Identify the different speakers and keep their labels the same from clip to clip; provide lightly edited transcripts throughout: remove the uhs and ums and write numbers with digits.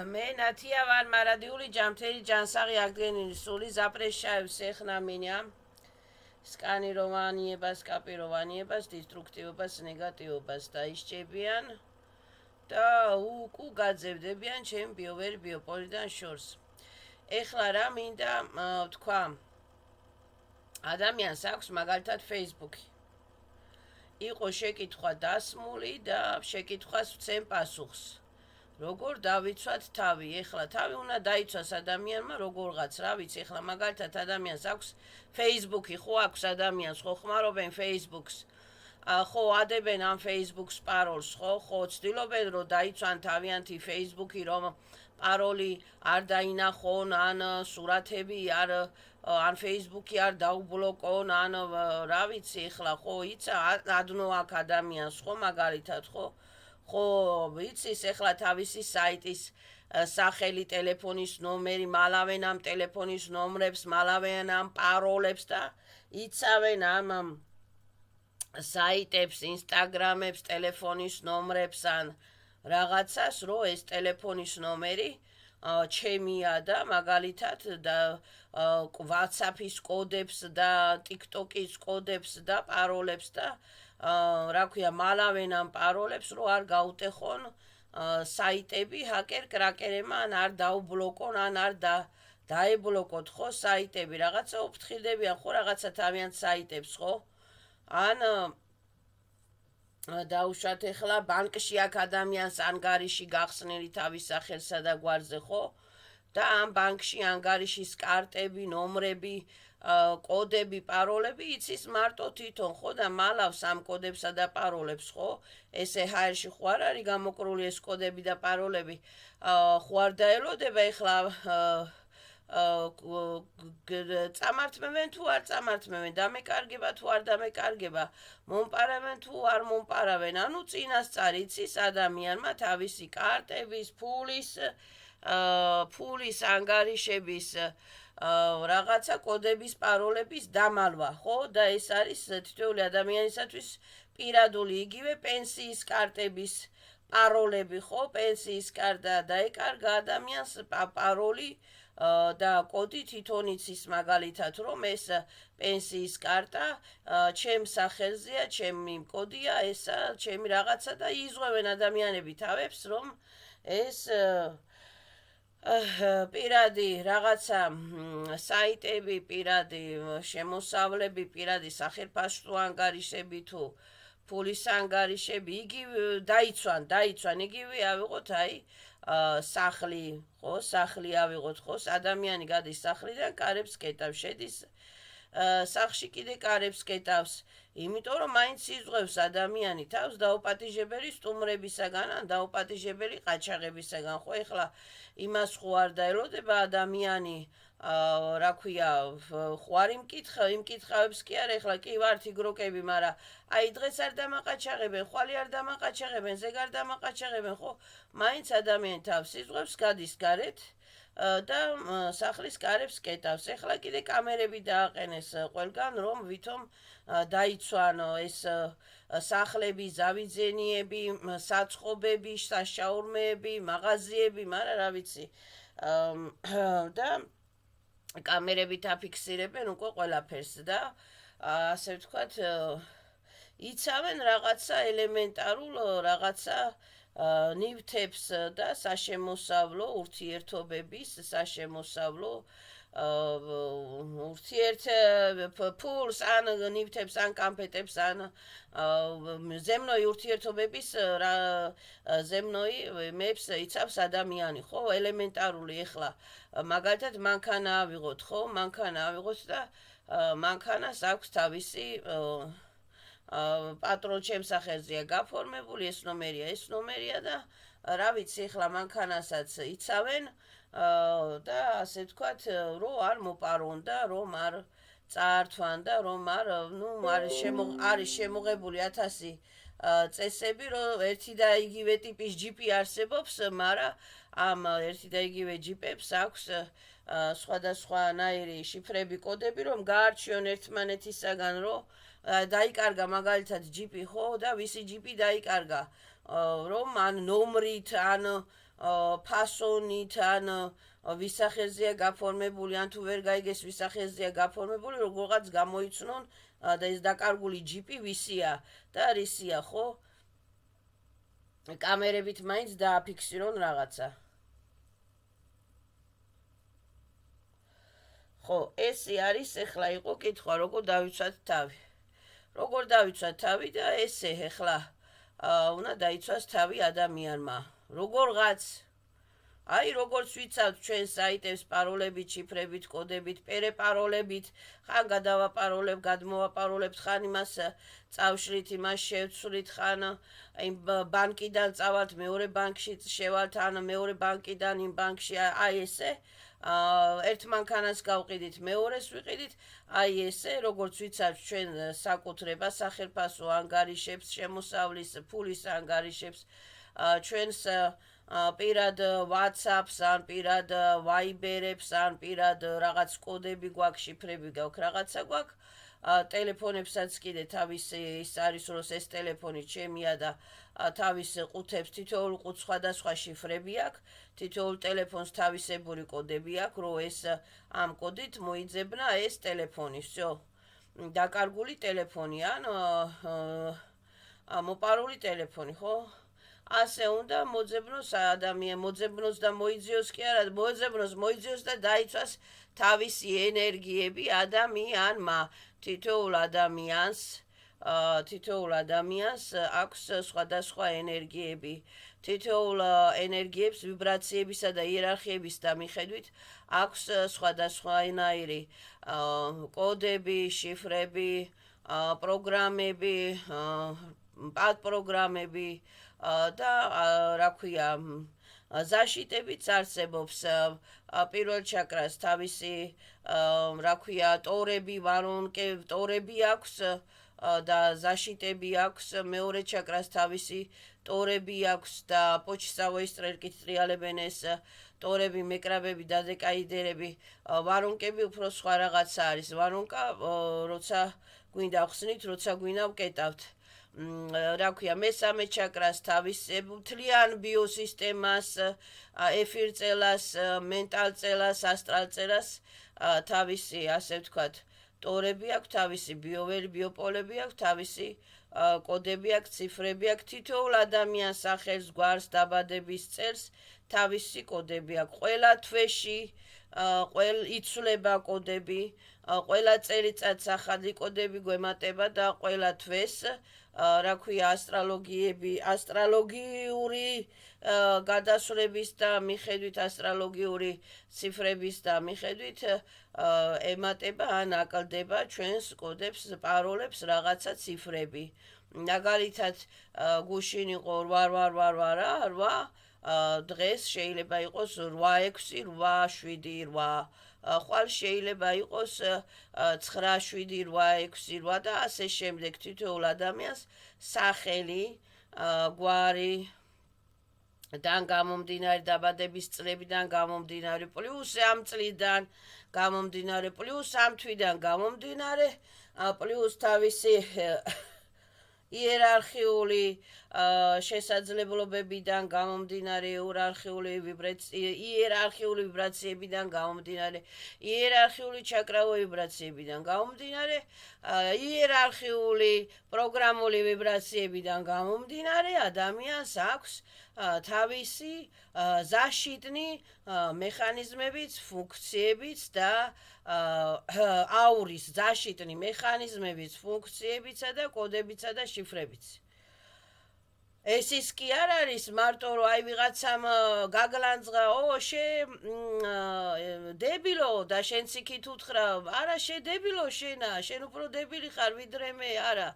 Speaker 1: მე ნათია ვარ მარადიული ჯამთერი ჯანსაღი აღდგენილი სული ზაპრეშაევს ეხნამინია სკანიროვანიებას კაპიროვანიებას დისტრუქტივობას ნეგატივობას დაისჭებიან და უკუ გაძევდებიან ჩემ ბიოვერი ბიოპოლიდან შორს ეხლა რა მინდა თქვა ადამიანს აქვს მაგალითად Facebook იყო შეკითხვა დასმული და შეკითხვას ვცემ პასუხს როგორ დავიცვათ თავი ეხლა თავი უნდა დაიცვას ადამიანმა როგორღაც რა ვიცი ეხლა მაგალითად ადამიანს აქვს Facebook-ი ხო აქვს ადამიანს ხო ხმარობენ Facebook-ს ხო ადებენ ამ Facebook-ს პაროლს ხო ცდილობენ რომ დაიცვან თავიანთი Facebook-ი რომ პაროლი არ დაინახონ ან სურათები ან Facebook-ი არ დაუბლოკონ ან რა ვიცი ეხლა ხო იცა ადნო აქ ადამიანს ხო მაგალითად ხო ვიცის ეხლა თავისი საიტის სახელი ტელეფონის ნომერი მალავენ ამ ტელეფონის ნომრებს მალავენ ამ პაროლებს და იცავენ ამ საიტებს ინსტაგრამებს ტელეფონის ნომრებს ან რაღაცას რომ ეს ტელეფონის ნომერი ჩემია და მაგალითად და WhatsApp-ის კოდებს და TikTok-ის კოდებს და პაროლებს და რა ქვია მალავენ ამ პაროლებს რომ არ გაუტეხონ საიტები ჰაკერ კრაკერებმა ან არ დაუბლოკონ ან არ დაებლოკოთ ხო საიტები რაღაცა უფრთხილდებიან ხო რაღაცა თავიანთ საიტებს ხო ან დაუშვათ ეხლა ბანკში აქ ადამიანს ანგარიში გახსნილი თავის სახელსა და გვარზე ხო და ამ ბანკში ანგარიშის კარტები ნომრები კოდები პაროლები იცის მარტო თვითონ ხო და მალავს ამ კოდებსა და პაროლებს ხო ესე ჰაერში ხო არ არის გამოკრული ეს კოდები და პაროლები ხო არ დაელოდება ეხლა წამართმევენ თუ არ წამართმევენ დამეკარგება თუ არ დამეკარგება მომპარავენ თუ არ მომპარავენ ანუ წინასწარ იცის ადამიანმა თავისი კარტების ფულის ანგარიშების რაღაცა კოდების პაროლების დამალვა ხო და ეს არის თითოეული ადამიანისათვის პირადული იგივე პენსიის კარტების პაროლები ხო პენსიის კარტა დაეკარგა ადამიანს პაროლი და კოდი თვითონ იცის მაგალითად რომ ეს პენსიის კარტა ჩემ სახელზეა ჩემი კოდია ესა ჩემი რაღაცა და იზღვევენ ადამიანები თავებს რომ ეს პირადი რაღაცა საიტები პირადი შემოსავლები პირადი სახელმწიფო ანგარიშები თუ ფულის ანგარიშები იგივე დაიცვან იგივე ავიღოთ აი სახლი ხო სახლი ავიღოთ ხო ადამიანი გადის სახლიდან კარებს კეტავს შედის სახლში კიდე კარებს კეტავს იმიტომ რომ მაინც იზღვევს ადამიანი თავს დაუპატიჟებელი სტუმრებისაგან ან დაუპატიჟებელი ყაჩაღებისაგან ხო ეხლა იმას ხო არ დაელოდება ადამიანი რა ქვია ხო არ იმკითხავებს კი არა ეხლა კი ვართ იგროკები მაგრამ აი დღეს არ დამაყაჩაღებენ ხვალე არ დამაყაჩაღებენ ზეგ არ დამაყაჩაღებენ ხო მაინც ადამიანი თავს იზღვევს გადის გარეთ და სახლის კარებს კეტავს ეხლა კიდე კამერები დააყენეს ყველგან რომ ვითომ დაიცვან ეს სახლები ზავიძენიები საცხობები საშაურმეები მაღაზიები მაგრამ რა ვიცი და კამერებით აფიქსირებენ უკვე ყველაფერს და ასე ვთქვათ იცავენ რაღაცა ელემენტარულ რაღაცა ნივთებს და საშემოსავლო ურთიერთობების საშემოსავლო ფულს ან ნივთებს ან კამფეტებს ან ზემნოი ურთიერთობების ზემნოიმებს იცავს ადამიანი ხო ელემენტარული ეხლა მაგალითად მანქანა ავიღოთ ხო მანქანა ავიღოთ და მანქანას აქვს თავისი პატრონ ჩემს სახელზეა გაფორმებული ეს ნომერია და რა ვიცი ეხლა მანქანასაც იცავენ და ასე ვთქვათ რომ არ მოპარონ და რომ არ წაართვან და რომ არ არის შემოღებული 1000 წესები რომ ერთი და იგივე ტიპის ჯიპი არსებობს მაგრამ ამ ერთი და იგივე ჯიპებს აქვს სხვადასხვანაირი შიფრები კოდები რომ გაარჩიონ ერთმანეთისაგან რომ დაიკარგა მაგალითად ჯიპი ხო და ვისი ჯიპი დაიკარგა რომ ან ნომრით ან ფასონით ან ვისახეზეა გაფორმებული ან თუ ვერ გაიგეს ვისახეზეა გაფორმებული როგორღაც გამოიცნონ და ეს დაკარგული ჯიპი ვისია და რისია ხო კამერებით მაინც დააფიქსირონ რაღაცა ხო ესე არის ეხლა იყო კითხვა როგორ დავიცვათ თავი და ესე ეხლა უნდა დაიცვას თავი ადამიანმა როგორღაც აი როგორც ვიცავთ ჩვენ საიტებს პაროლებით, შიფრებით, კოდებით, პერეპაროლებით, ხან გადავაპაროლებ, გადმოვაპაროლებთ, ხან იმას წავშლით, იმას შევცვლით, ხან იმ ბანკიდან წავალთ, მეორე ბანკში შევალთ, ან მეორე ბანკიდან იმ ბანკში, აი ესე ერთ მანქანას გავყიდით, მეორეს ვიყიდით, აი ესე, როგორც ვიცავთ ჩვენ საკუთრება, სახელმწიფო ანგარიშებს, შემოსავლის, ფულის ანგარიშებს, ჩვენს პირად WhatsApp-ს, ან პირად Viber-ებს, ან პირად რაღაც კოდები გვაქვს, შიფრები გვაქვს, რაღაცა გვაქვს. ტელეფონებსაც კიდე თავისი ის არის, რომ ეს ტელეფონი ჩემია და თავის ყუთებს თითოეულ ყუთს სხვადასხვა შიფრები აქვს. თითოეულ ტელეფონს თავისებური კოდები აქვს, რომ ეს ამ კოდით მოიძებნა ეს ტელეფონი. всё. დაკარგული ტელეფონი ან მოპარული ტელეფონი, ხო? ასე უნდა მოძებნოს ადამიან, მოძებნოს და მოიძიოს კი არა, მოიძიოს და დაიცვას თავისი ენერგიები ადამიანმა. თითოეულ ადამიანს აქვს სხვადასხვა ენერგიები. თითოეულ ენერგიებს ვიბრაციებისა და იერარქიების მიხედვით აქვს სხვადასხვანაირი კოდები, შიფრები, პროგრამები, პადპროგრამები და რა ქვია ზაშიტებიც არსებობს პირველ ჩაკრას თავისი რა ქვია ტორები ტორები აქვს და ზაშიტები აქვს მეორე ჩაკრას თავისი ტორები აქვს და почтовой стрелкით ტრიალებენ ეს ტორები მეკრაბები დადეკაიდერები ვარონკები უფრო სხვა რაღაცა არის ვარონკა როცა გვინდა ხსნით როცა გვინდა ვკეტავთ რა ქვია მესამე ჩაკრას თავის მთლიან ბიოსისტემას ეფირ წელას მენტალ წელას ასტრალ წელას თავისი ასე ვთქვათ ტორები აქვს თავისი ბიოპოლები აქვს თავისი კოდები აქვს ციფრები აქვს თითოეულ ადამიანს სახელს გვარს დაბადების წელს თავისი კოდები აქვს ყველა თვეში იცვლება კოდები ყველა წელიწადს ახალი კოდები გვემატება და ყველა თვეს რა ქვია ასტროლოგიური გადასვლების და მიხედვით ასტროლოგიური ციფრების და მიხედვით ემატება ან აკლდება ჩვენს კოდებს პაროლებს რაღაცა ციფრები მაგალითად გუშინ იყო 8 დღეს შეიძლება იყოს 8-6-8-7-8 ხვალ შეიძლება იყოს 9-7-8-6 და ასე შემდეგ თითოეულ ადამიანს სახელი გვარი დან გამომდინარე დაბადების წლებიდან გამომდინარე პლუს ამ წლიდან გამომდინარე პლუს ამ თვიდან გამომდინარე პლუს თავისი იერარქიული შესაძლებლობებიდან გამომდინარე იერარქიული ვიბრაციებიდან გამომდინარე იერარქიული ჩაკრავო ვიბრაციებიდან გამომდინარე იერარქიული პროგრამული ვიბრაციებიდან გამომდინარე ადამიანს აქვს თავისი ზაშიტნი მექანიზმებიც ფუნქციებიც და აურის ზაშიტნი მექანიზმებიც ფუნქციებიცა და კოდებიცა და შიფრებიც ეს ის კი არ არის მარტო რომ აი ვიღაცამ გაგლანძღა დებილო და შენც იქით უთხრა არა დებილო შენ უფრო დებილი ხარ ვიდრე მე არა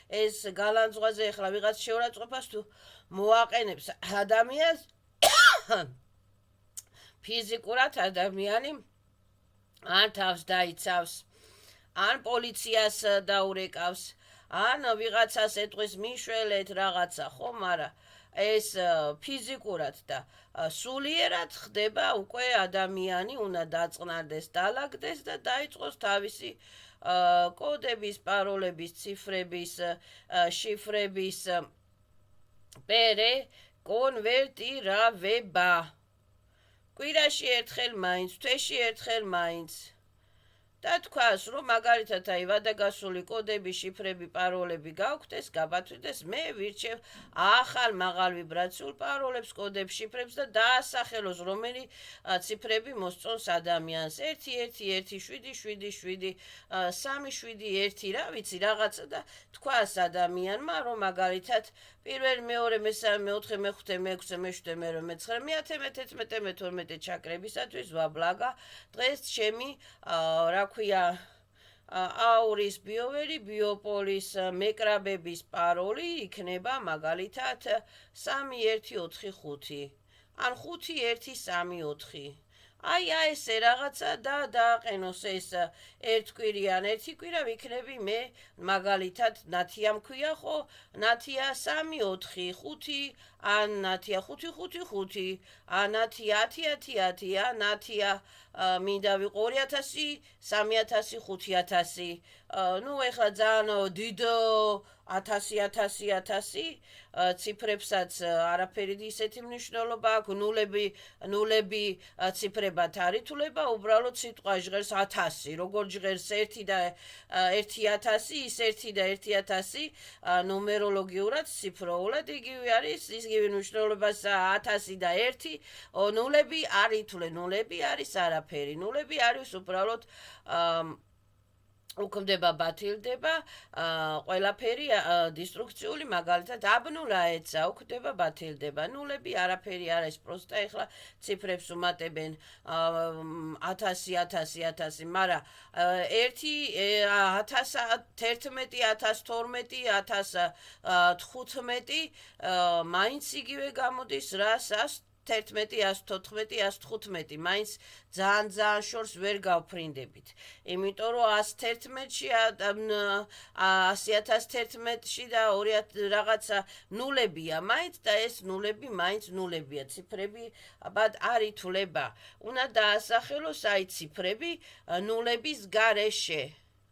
Speaker 1: ეს გალანძღვაზე ახლა ვიღაც შეურაცხყოფას თუ მოაყენებს ადამიანს ფიზიკურად ადამიანი ან თავს დაიცავს ან პოლიციას დაურეკავს ან ვიღაცას ეტყვის მიშველეთ რაღაცა ხო მაგრამ ეს ფიზიკურად და სულიერად ხდება უკვე ადამიანი უნდა დაწყნარდეს დალაგდეს და დაიწყოს თავისი კოდების პაროლების ციფრების შიფრების პერე კონვერტირება. კვირაში ერთხელ მაინც, თვეში ერთხელ მაინც. და თქვას, რომ მაგალითად აი ვადაგასული კოდები, შიფრები, პაროლები გავხდეს, გაბათვიდეს, მე ვირჩევ ახალ მაღალ ვიბრაციულ პაროლებს, კოდებს, შიფრებს და დაასახელოს რომელი ციფრები მოსწონს ადამიანს. 1-1-7-7-7-3-7-1, რა ვიცი, რაღაცა და თქვას ადამიანმა, რომ მაგალითად პირველ, მეორე, მესამე, მეოთხე, მეხუთე, მეექვსე, მეშვიდე, მერვე, მეცხრე, მეათე, მეთერთმეტე, მეთორმეტე ჩაკრებისათვის ვაბლაგა დღეს ჩემი რა ქვია აურის ბიოვერი ბიოპოლის მეკრაბების პაროლი იქნება მაგალითად 3145 ან 5134 აი ესე რაღაცა და დააყენოს ეს ერთკვირიან ერთი კვირა ვიქნები მე მაგალითად ნათია მქვია ხო ნათია 3-4-5 ან ნათია 5-5-5 ან ნათია 10-10-10 ან ნათია მინდა ვიყო 2000 3000 5000 ნუ ეხლა ძალიან დიდ 1000 ციფრებსაც არაფერი ისეთი მნიშვნელობა აქვს ნულები ციფრებად არ ითვლება უბრალოდ სიტყვა ჟღერს 1000 როგორ ჟღერს 1 და 1000 ის 1 და 1000 ნუმეროლოგიურად ციფრულად იგივე არის იგივე მნიშვნელობას 1000 და 1 ნულები არ ითვლენ ნულები არის არაფერი ნულები არის უბრალოდ უქმდება ბათილდება ყველაფერი დისტრუქციული მაგალითად აბნულა ეცა უქმდება ბათილდება ნულები არაფერი არ არის პროსტა ეხლა ციფრებს უმატებენ 1000 მაგრამ 1000 მაინც იგივე გამოდის რა 11-114-115 მაინც ძალიან შორს ვერ გავფრინდებით. იმიტომ რომ 111-ში 100,011-ში და 2000 რაღაცა ნულებია მაინც და ეს ნულები მაინც ნულებია. ციფრები აბად არ ითვლება. უნდა დაასახელოს აი ციფრები ნულების გარეშე.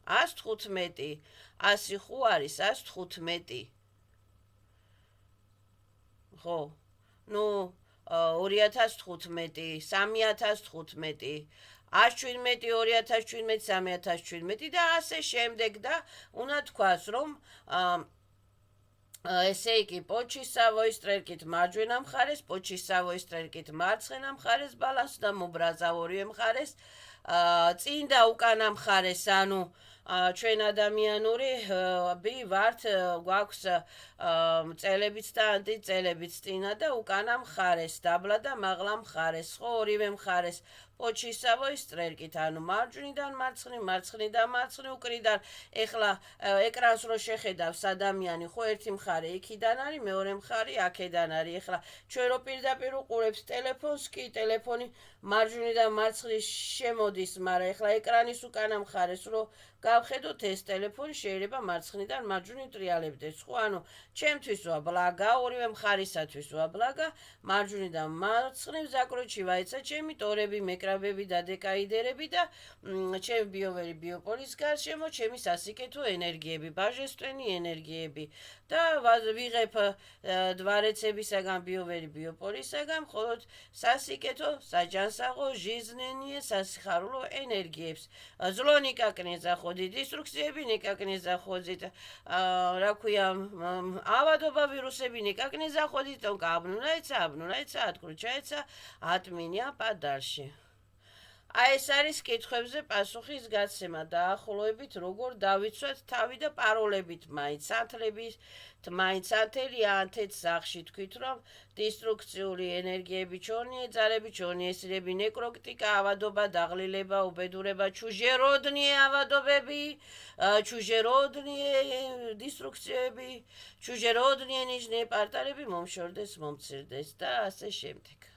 Speaker 1: 115 100 ხო არის 115 ხო ნუ 2015, 3015, 117, 2017, 3017 და ასე შემდეგ და უნდა თქვას რომ ესე იგი პოჩისავოის ტრელკით მარჯვენა მხარეს, პოჩისავოის ტრელკით მარცხენა მხარეს ბალანს და მობრაზა ორივე მხარეს წინ და უკანა მხარეს ანუ ჩვენ ადამიანური ვართ გვაქვს წელებიც და ანტიწელებიც წინა და უკანა მხარეს დაბლა და მაღლა მხარეს ხო ორივე მხარეს პოჩისავოის ტრელკით ანუ მარჯვნიდან მარცხნიდან მარცხნი უკრიდან ეხლა ეკრანს რო შეხედავს ადამიანი ხო ერთი მხარე იქიდან არის მეორე მხარე აქედან არის ეხლა ჩვენ რო პირდაპირ უყურებს ტელეფონს კი ტელეფონი მარჯვნიდან მარცხნის შემოდის მაგრამ ეხლა ეკრანის უკანა მხარეს რო გავხედოთ ეს ტელეფონი შეიძლება მარცხნიდან მარჯვნივ ტრიალებდეს ხო ანუ ჩემთვის ვაბლაგა ორივე მხარისათვის ვაბლაგა მარჯვნიდან მარცხნივ ზაკროჩი ვაიცა ჩემი ტორები მეკრაბები და დეკაიდერები და ჩემი ბიოვერი ბიოპოლის გარშემო ჩემი სასიკეთო ენერგიები ბაჟესტვენი ენერგიები და ვიღებ დვარეცებისაგან ბიოვერი ბიოპოლისაგან მხოლოდ სასიკეთო საჯანსაღო ჟიზნენიე სასიხარულო ენერგიებს ზლო ნიკაკნეზა ხოდი დისტრუქციები ნიკაკნეზა ხოძით რა ქვია ავადობა ვირუსები ნიკაკნეზა ხოდით თონკა აბნუნაიცა ატკრუჩაიცა ატმინია პადარში აი ეს არის კითხვებზე პასუხის გაცემა დაახლოებით როგორ დავიცვათ თავი და პაროლებით მაინცანთლების მაინცანთელიანთეთ სახში თქვით რომ დისტრუქციული ენერგიები ჩონი ეძარები ჩონი ესრები ნეკროტიკა ავადობა დაღლილება უბედურება ჩუჟეროდნიე ავადობები ჩუჟეროდნიე დისტრუქციები ჩუჟეროდნიე ნიშნე პარტალები მომშორდეს მომცირდეს და ასე შემდეგ